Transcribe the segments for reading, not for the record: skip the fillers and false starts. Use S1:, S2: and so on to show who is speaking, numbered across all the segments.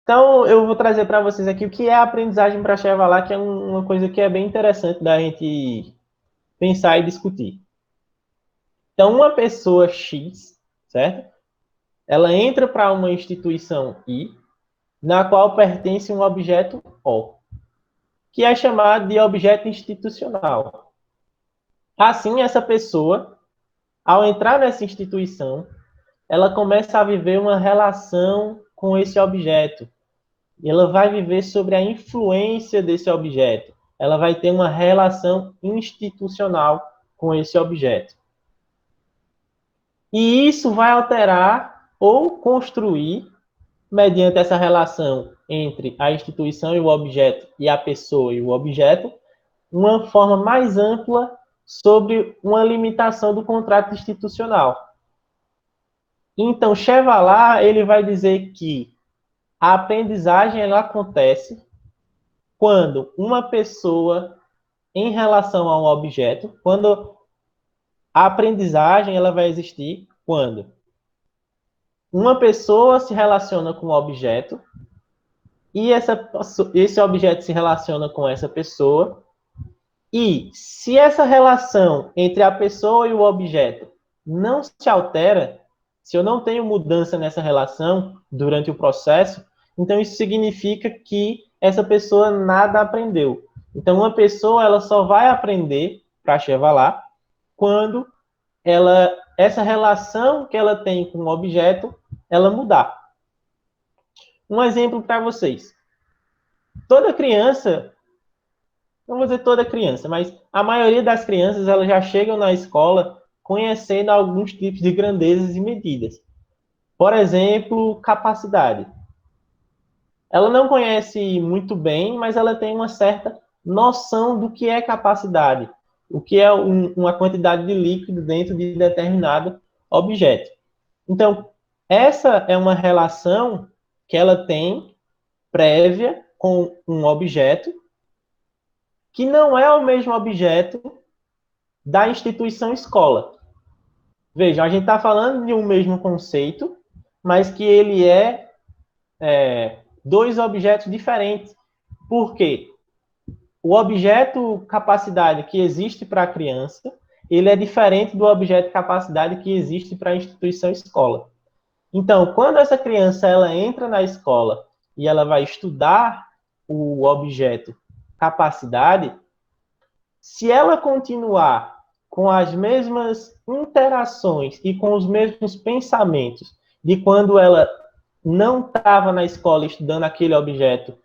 S1: Então, eu vou trazer para vocês aqui o que é a aprendizagem para Chevalier, que é uma coisa que é bem interessante da gente pensar e discutir. Então, uma pessoa X, certo? Ela entra para uma instituição I, na qual pertence um objeto O, que é chamado de objeto institucional. Assim, essa pessoa, ao entrar nessa instituição, ela começa a viver uma relação com esse objeto. E ela vai viver sobre a influência desse objeto. Ela vai ter uma relação institucional com esse objeto. E isso vai alterar ou construir, mediante essa relação entre a instituição e o objeto, e a pessoa e o objeto, uma forma mais ampla sobre uma limitação do contrato institucional. Então, Chevalier, ele vai dizer que a aprendizagem ela acontece quando uma pessoa, em relação a um objeto, quando a aprendizagem ela vai existir quando uma pessoa se relaciona com um objeto e esse objeto se relaciona com essa pessoa. E se essa relação entre a pessoa e o objeto não se altera, se eu não tenho mudança nessa relação durante o processo, então isso significa que essa pessoa nada aprendeu. Então, uma pessoa ela só vai aprender para Chevalier quando essa relação que ela tem com o objeto, ela mudar. Um exemplo para vocês. Toda criança, não vou dizer toda criança, mas a maioria das crianças elas já chegam na escola conhecendo alguns tipos de grandezas e medidas. Por exemplo, capacidade. Ela não conhece muito bem, mas ela tem uma certa noção do que é capacidade, o que é uma quantidade de líquido dentro de determinado objeto. Então, essa é uma relação que ela tem prévia com um objeto que não é o mesmo objeto da instituição escola. Veja, a gente está falando de um mesmo conceito, mas que ele é dois objetos diferentes. Por quê? O objeto capacidade que existe para a criança, ele é diferente do objeto capacidade que existe para a instituição escola. Então, quando essa criança ela entra na escola e ela vai estudar o objeto capacidade, se ela continuar com as mesmas interações e com os mesmos pensamentos de quando ela não estava na escola estudando aquele objeto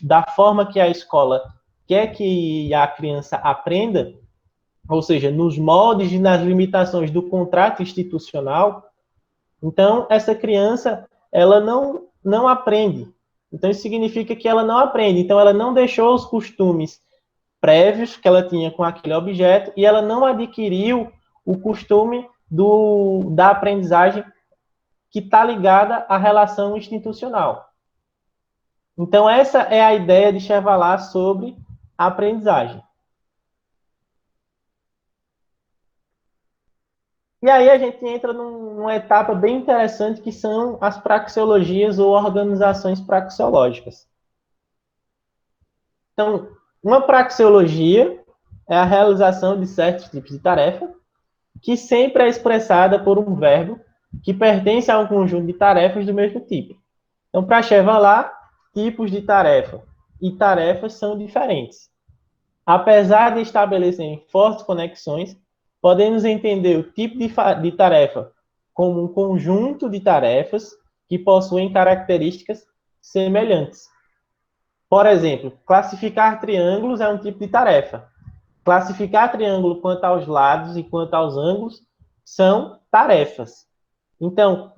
S1: da forma que a escola quer que a criança aprenda, ou seja, nos moldes e nas limitações do contrato institucional, então essa criança ela não aprende. Então isso significa que ela não aprende. Então ela não deixou os costumes prévios que ela tinha com aquele objeto e ela não adquiriu o costume da aprendizagem que está ligada à relação institucional. Então, essa é a ideia de Chevalier sobre a aprendizagem. E aí a gente entra numa etapa bem interessante que são as praxeologias ou organizações praxeológicas. Então, uma praxeologia é a realização de certos tipos de tarefa que sempre é expressada por um verbo que pertence a um conjunto de tarefas do mesmo tipo. Então, para Chevalier, tipos de tarefa e tarefas são diferentes. Apesar de estabelecerem fortes conexões, podemos entender o tipo de tarefa como um conjunto de tarefas que possuem características semelhantes. Por exemplo, classificar triângulos é um tipo de tarefa. Classificar triângulo quanto aos lados e quanto aos ângulos são tarefas. Então,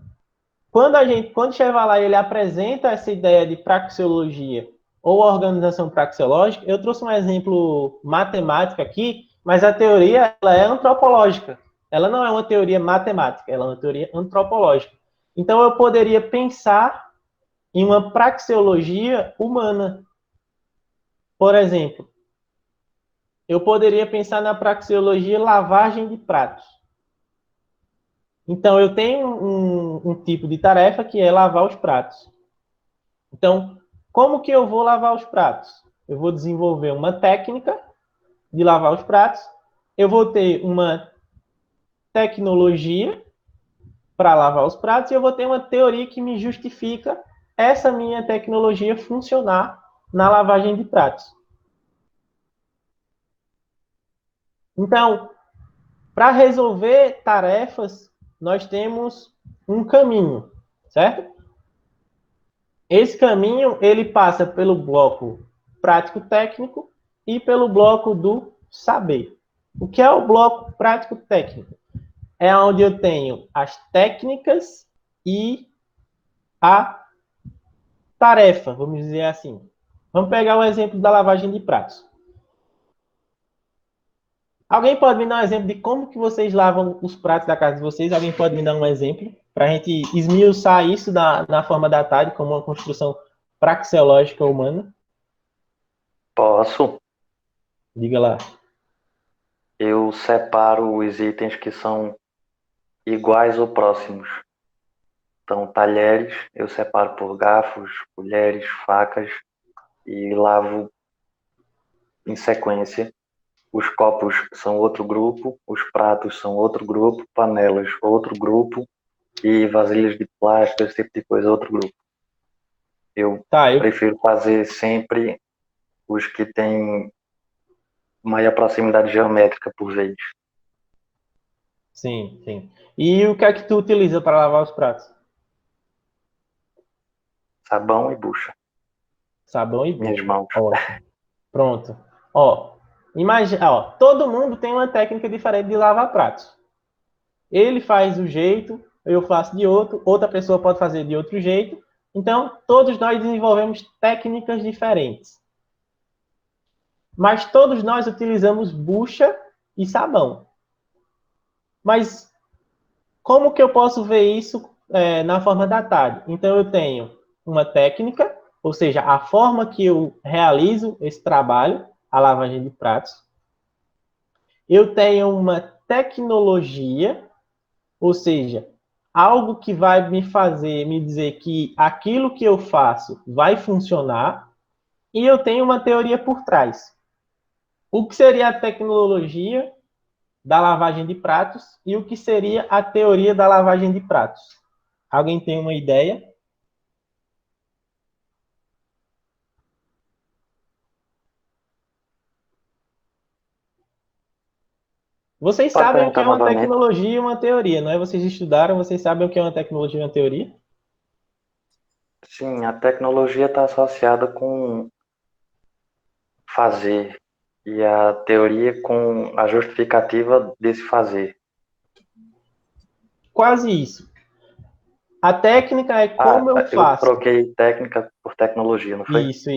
S1: quando Chevalier ele apresenta essa ideia de praxeologia ou organização praxeológica, eu trouxe um exemplo matemático aqui, mas a teoria ela é antropológica. Ela não é uma teoria matemática, ela é uma teoria antropológica. Então, eu poderia pensar em uma praxeologia humana. Por exemplo, eu poderia pensar na praxeologia lavagem de pratos. Então, eu tenho um tipo de tarefa que é lavar os pratos. Então, como que eu vou lavar os pratos? Eu vou desenvolver uma técnica de lavar os pratos, eu vou ter uma tecnologia para lavar os pratos e eu vou ter uma teoria que me justifica essa minha tecnologia funcionar na lavagem de pratos. Então, para resolver tarefas, nós temos um caminho, certo? Esse caminho ele passa pelo bloco prático-técnico e pelo bloco do saber. O que é o bloco prático-técnico? É onde eu tenho as técnicas e a tarefa, vamos dizer assim. Vamos pegar o exemplo da lavagem de pratos. Alguém pode me dar um exemplo de como que vocês lavam os pratos da casa de vocês? Alguém pode me dar um exemplo? Para a gente esmiuçar isso na forma da tarde, como uma construção praxeológica humana?
S2: Posso.
S1: Diga lá.
S2: Eu separo os itens que são iguais ou próximos. Então, talheres, eu separo por garfos, colheres, facas e lavo em sequência. Os copos são outro grupo, os pratos são outro grupo, panelas outro grupo e vasilhas de plástico, esse tipo de coisa, outro grupo. Eu
S1: Tá,
S2: prefiro fazer sempre os que têm maior proximidade geométrica por vez.
S1: sim, sim. E o que é que tu utiliza para lavar os pratos?
S2: Sabão e bucha.
S1: Sabão e
S2: Minhas
S1: bucha.
S2: mãos.
S1: Ótimo. Pronto. Ó, imagina, ó, todo mundo tem uma técnica diferente de lavar pratos. Ele faz do jeito, eu faço de outro, outra pessoa pode fazer de outro jeito. Então, todos nós desenvolvemos técnicas diferentes. Mas todos nós utilizamos bucha e sabão. Mas como que eu posso ver isso na forma da tarde? Então, eu tenho uma técnica, ou seja, a forma que eu realizo esse trabalho, a lavagem de pratos. Eu tenho uma tecnologia, ou seja, algo que vai me fazer me dizer que aquilo que eu faço vai funcionar, e eu tenho uma teoria por trás. O que seria a tecnologia da lavagem de pratos e o que seria a teoria da lavagem de pratos? Alguém tem uma ideia? Vocês
S2: Pode
S1: sabem o que
S2: perguntar
S1: é uma
S2: novamente?
S1: tecnologia e uma teoria, não é? Vocês estudaram, vocês sabem o que é uma tecnologia e uma teoria?
S2: Sim, a tecnologia está associada com fazer e a teoria com a justificativa desse fazer.
S1: Quase isso. A técnica é
S2: Ah,
S1: como eu
S2: eu
S1: faço.
S2: troquei técnica por tecnologia, não foi?
S1: Isso.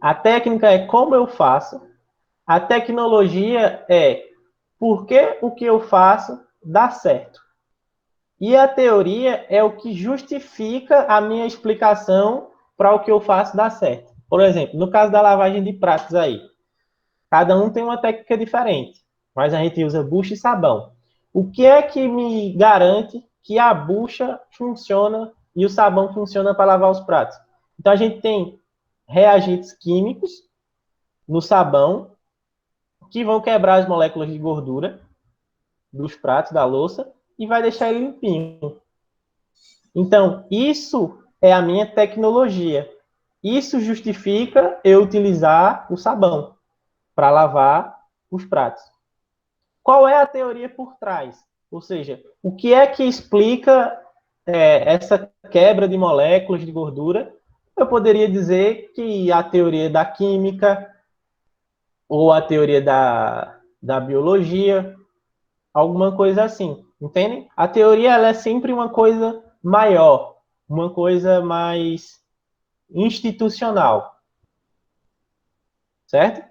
S1: A técnica é como eu faço. A tecnologia é por que o que eu faço dá certo. E a teoria é o que justifica a minha explicação para o que eu faço dar certo. Por exemplo, no caso da lavagem de pratos aí, cada um tem uma técnica diferente, mas a gente usa bucha e sabão. O que é que me garante que a bucha funciona e o sabão funciona para lavar os pratos? Então a gente tem reagentes químicos no sabão que vão quebrar as moléculas de gordura dos pratos, da louça, e vai deixar ele limpinho. Então, isso é a minha tecnologia. Isso justifica eu utilizar o sabão para lavar os pratos. Qual é a teoria por trás? Ou seja, o que é que explica essa quebra de moléculas de gordura? Eu poderia dizer que a teoria da química ou a teoria da biologia, alguma coisa assim, entende? A teoria ela é sempre uma coisa maior, uma coisa mais institucional, certo?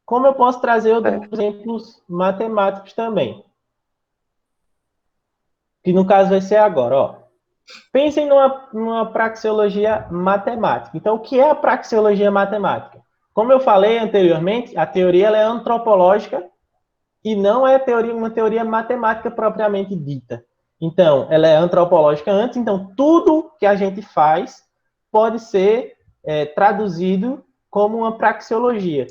S1: Como eu posso trazer outros
S2: Certo.
S1: exemplos matemáticos também, que no caso vai ser agora, ó. Pensem numa praxeologia matemática. Então, o que é a praxeologia matemática? Como eu falei anteriormente, a teoria ela é antropológica e não é uma teoria matemática propriamente dita. Então, ela é antropológica antes, então tudo que a gente faz pode ser traduzido como uma praxeologia.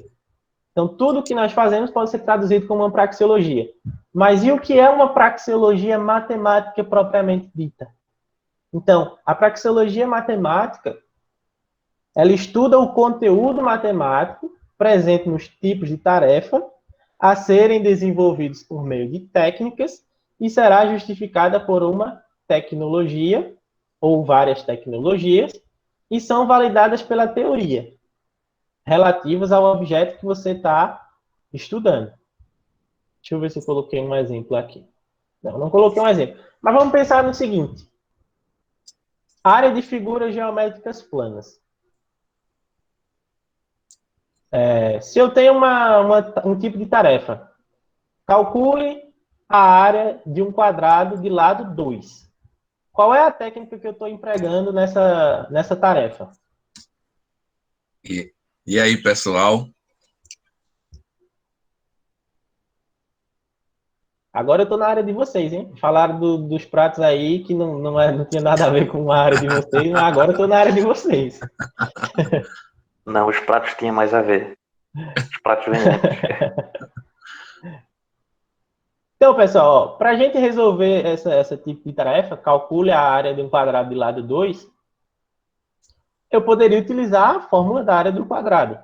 S1: Então, tudo que nós fazemos pode ser traduzido como uma praxeologia. Mas e o que é uma praxeologia matemática propriamente dita? Então, a praxeologia matemática, ela estuda o conteúdo matemático presente nos tipos de tarefa a serem desenvolvidos por meio de técnicas e será justificada por uma tecnologia ou várias tecnologias e são validadas pela teoria relativas ao objeto que você está estudando. Deixa eu ver se eu coloquei um exemplo aqui. Não coloquei um exemplo. Mas vamos pensar no seguinte. Área de figuras geométricas planas. Se eu tenho um tipo de tarefa, calcule a área de um quadrado de lado 2. Qual é a técnica que eu estou empregando nessa tarefa?
S3: E aí, pessoal?
S1: Agora eu estou na área de vocês, hein? Falaram dos pratos aí que não tinha nada a ver com a área de vocês, mas agora eu estou na área de vocês.
S2: Não, os pratos tinham mais a ver. Os pratos vêm antes.
S1: Então, pessoal, para a gente resolver essa tipo de tarefa, calcule a área de um quadrado de lado 2, eu poderia utilizar a fórmula da área do quadrado.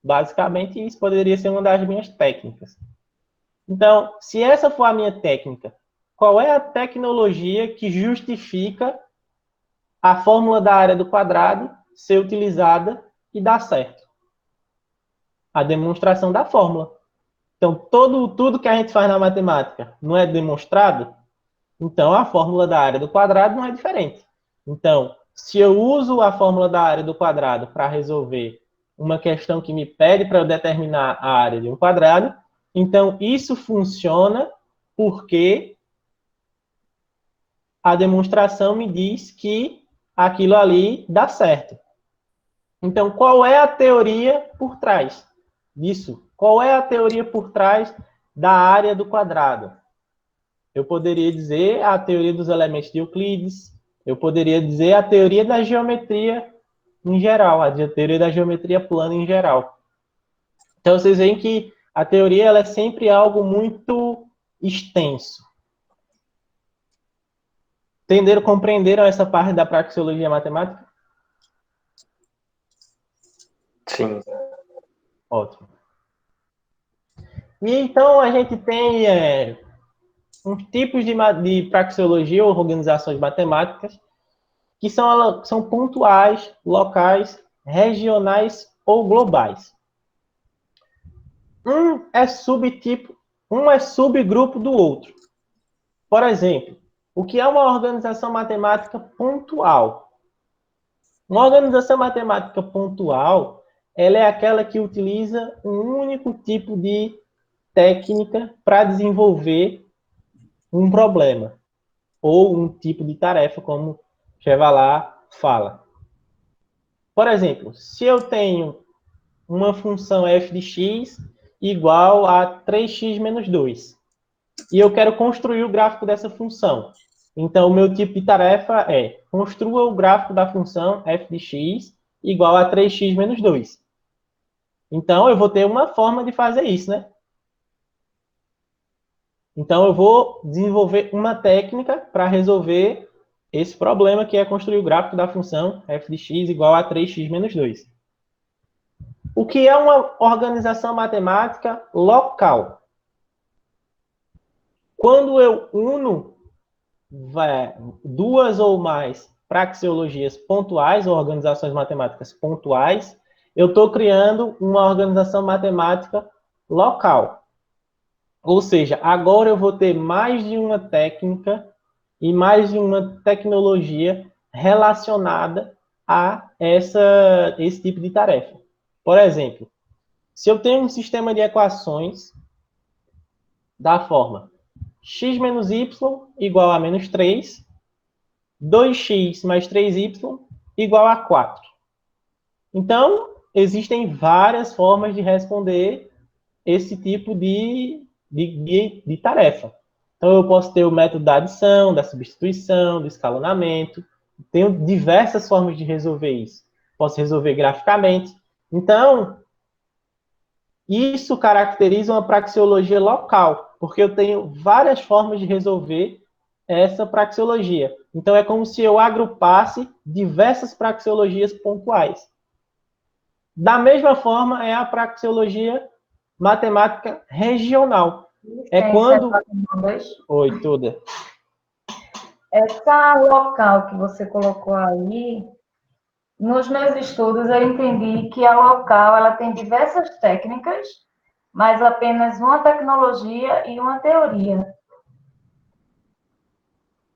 S1: Basicamente, isso poderia ser uma das minhas técnicas. Então, se essa for a minha técnica, qual é a tecnologia que justifica a fórmula da área do quadrado ser utilizada e dar certo? A demonstração da fórmula. Então, tudo que a gente faz na matemática não é demonstrado, então a fórmula da área do quadrado não é diferente. Então, se eu uso a fórmula da área do quadrado para resolver uma questão que me pede para eu determinar a área de um quadrado, então isso funciona porque a demonstração me diz que aquilo ali dá certo. Então, qual é a teoria por trás disso? Qual é a teoria por trás da área do quadrado? Eu poderia dizer a teoria dos elementos de Euclides, eu poderia dizer a teoria da geometria em geral, a teoria da geometria plana em geral. Então, vocês veem que a teoria ela é sempre algo muito extenso. Entenderam, compreenderam essa parte da praxeologia matemática?
S2: Sim.
S1: Ótimo. E então a gente tem uns tipos de praxeologia ou organizações matemáticas que são pontuais, locais, regionais ou globais. Um é subgrupo do outro. Por exemplo, o que é uma organização matemática pontual? Uma organização matemática pontual, ela é aquela que utiliza um único tipo de técnica para desenvolver um problema ou um tipo de tarefa, como Chevalier fala. Por exemplo, se eu tenho uma função f de x igual a 3x menos 2, e eu quero construir o gráfico dessa função, então o meu tipo de tarefa é construa o gráfico da função f de x igual a 3x menos 2. Então eu vou ter uma forma de fazer isso, né? Então eu vou desenvolver uma técnica para resolver esse problema, que é construir o gráfico da função f de x igual a 3x menos 2. O que é uma organização matemática local? Quando eu uno duas ou mais praxeologias pontuais, ou organizações matemáticas pontuais, eu estou criando uma organização matemática local. Ou seja, agora eu vou ter mais de uma técnica e mais de uma tecnologia relacionada a esse tipo de tarefa. Por exemplo, se eu tenho um sistema de equações da forma x menos y igual a menos 3, 2x mais 3y igual a 4. Então, existem várias formas de responder esse tipo de tarefa. Então, eu posso ter o método da adição, da substituição, do escalonamento, tenho diversas formas de resolver isso. Posso resolver graficamente. Então, isso caracteriza uma praxeologia local, porque eu tenho várias formas de resolver essa praxeologia. Então, é como se eu agrupasse diversas praxeologias pontuais. Da mesma forma, é a praxeologia matemática regional. É quando... Oi, toda.
S3: Essa local que você colocou aí, nos meus estudos eu entendi que a local ela tem diversas técnicas, mas apenas uma tecnologia e uma teoria.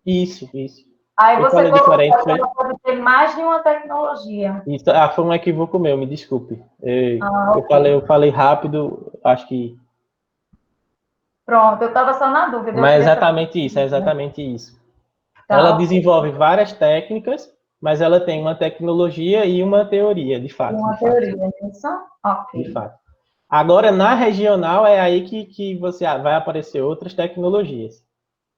S1: Isso.
S3: Aí
S1: Eu
S3: você
S1: falei
S3: colocou
S1: diferente,
S3: que
S1: foi?
S3: ela pode ter mais de uma tecnologia.
S1: Isso, foi um equívoco meu, me desculpe.
S3: Ok.
S1: Eu falei rápido, acho que...
S3: Pronto, eu estava só na dúvida. Eu
S1: Mas
S3: queria saber.
S1: é exatamente isso. Ela
S3: Tá, ok.
S1: desenvolve várias técnicas, mas ela tem uma tecnologia e uma teoria, de
S3: E
S1: fato,
S3: uma teoria, é isso?
S1: de
S3: Ok.
S1: fato. Agora, na regional, é aí que você vai aparecer outras tecnologias.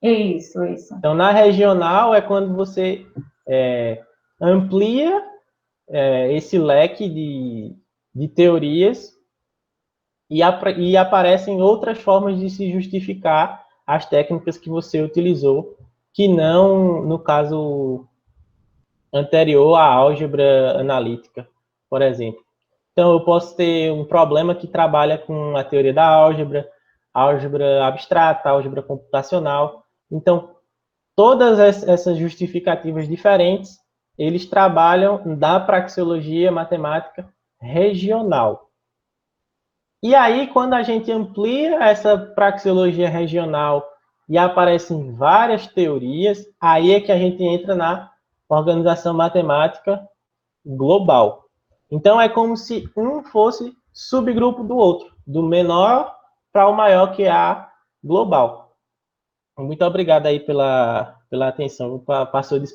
S3: Isso.
S1: Então, na regional é quando você amplia esse leque de teorias e aparecem outras formas de se justificar as técnicas que você utilizou, que não, no caso anterior, à álgebra analítica, por exemplo. Então, eu posso ter um problema que trabalha com a teoria da álgebra abstrata, álgebra computacional. Então, todas essas justificativas diferentes, eles trabalham da praxeologia matemática regional. E aí, quando a gente amplia essa praxeologia regional e aparecem várias teorias, aí é que a gente entra na organização matemática global. Então, é como se um fosse subgrupo do outro, do menor para o maior, que é a global. Muito obrigado aí pela atenção. Passou de